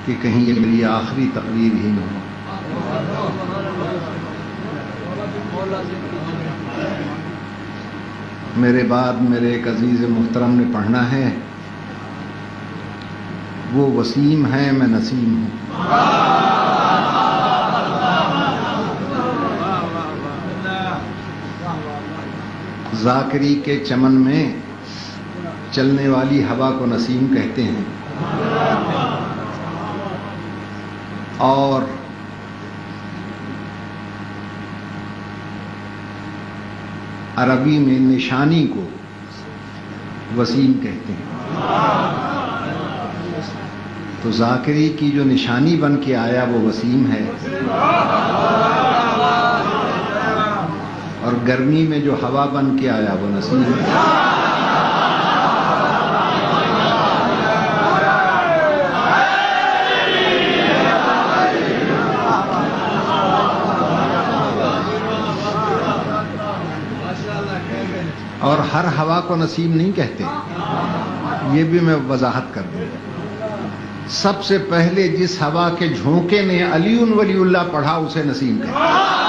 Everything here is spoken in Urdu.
کہ کہیں یہ میری آخری تقریر ہی نہ ہو۔ میرے بعد میرے ایک عزیز محترم نے پڑھنا ہے، وہ وسیم ہے میں نسیم ہوں۔ ذاکری کے چمن میں چلنے والی ہوا کو نسیم کہتے ہیں، اور عربی میں نشانی کو وسیم کہتے ہیں۔ تو ذاکری کی جو نشانی بن کے آیا وہ وسیم ہے، اور گرمی میں جو ہوا بن کے آیا وہ نسیم ہے۔ اور ہر ہوا کو نسیم نہیں کہتے، یہ بھی میں وضاحت کر دوں۔ سب سے پہلے جس ہوا کے جھونکے نے علی ولی اللہ پڑھا اسے نسیم کہتے ہیں۔